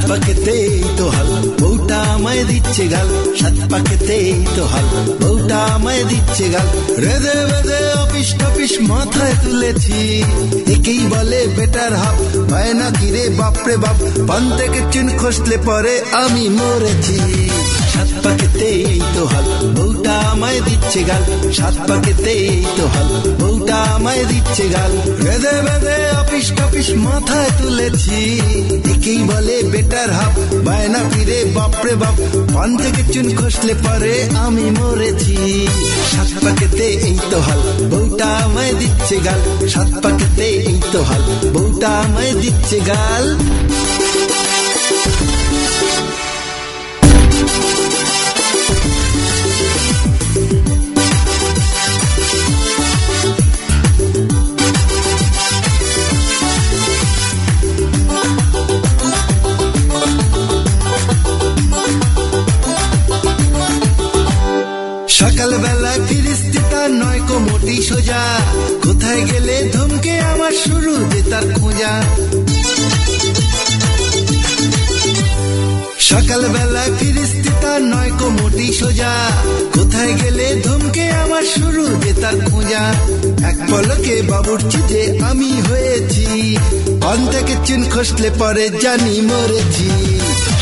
পাকেতেই তো হাল বউটা আমায় দিচ্ছে গাল, সাত পাকেতেই তো হাল বউটা আমায় দিচ্ছে গাল। রেদে বেদে অফিস টফিস মাথায় তুলেছি, একেই বলে বেটার হাফ। হয় না কিরে বাপরে বাপ, পান থেকে চুন খসলে পরে আমি মরেছি। সাত পাকেতেই তো হাল বউটা আমায় দিচ্ছে গাল, সাত পাকেতেই তো হাল বউটা আমায় দিচ্ছে গাল। রেদে বেদে অফিস টফিস মাথায় তুলেছি, একেই বলে বেটার হাফ। বায়না ফিরে বাপরে বাপ, পান থেকে চুন খসলে পরে আমি মরেছি। সাত পাকেতে এই তো হাল বউটা আমায় দিচ্ছে গাল, সাত পাকেতে এই তো হাল বউটা আমায় দিচ্ছে গাল। সকালবেলায় ফিরিস্তি তার নয় কো মোটি সোজা, কোথায় গেলে ধমকে আমার শুরু যে তার খোঁজা। সকালবেলায় ফিরিস্তি তার নয় কো মোটি সোজা, কোথায় গেলে ধমকে আমার শুরু যে তার খোঁজা। এক পলকে বাবুর্চি যে আমি হয়েছি, পান থেকে চুন খসলে পরে জানি মরেছি।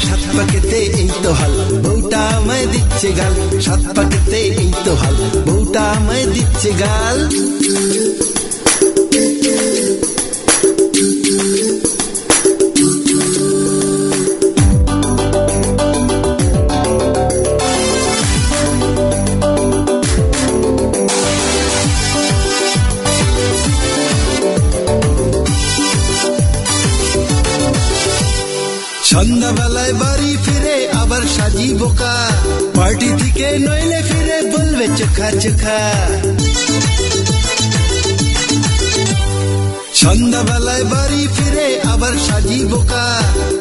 সাত পাকেতে এই তো হাল বউটা আমায় দিচ্ছে গাল, সাত পাকেতে এই তো হাল বউটা আমায় দিচ্ছে গাল। সন্ধ্যাবেলায় বাড়ি ফিরে আবার সাজি বোকা, পার্টি থেকে নইলে ফিরে বলবে চোখা চোখা। সন্ধ্যাবেলায় বাড়ি ফিরে আবার সাজি বোকা,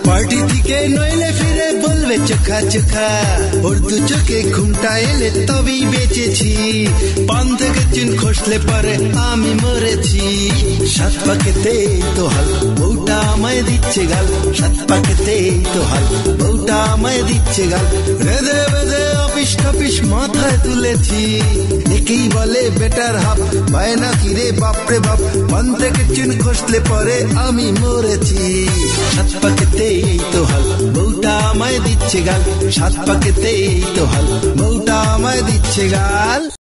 পার্টি থেকে নইলে ফিরে বলবে চোখা চোখা। ওর দু চোখে ঘুমটা এলে তবেই বেঁচেছি, পান থেকে চুন খসলে পরে আমি মরেছি। সাত পাকেতে তো হাল বউটা আমায় দিচ্ছে গাল, সাত পাকেতে তো হাল বউটা আমায় দিচ্ছে গাল। রেদে বেদে অফিস টফিস মাথায় তুলেছি, একেই বলে বেটার হাফ। বায়না কিরে বাপরে বাপ, পান থেকে চুন খসলে পরে আমি মরেছি। সাত পাকেতে তো হাল বউটা আমায় দিচ্ছে গাল, সাত পাকেতে তো হাল বউটা আমায় দিচ্ছে গাল।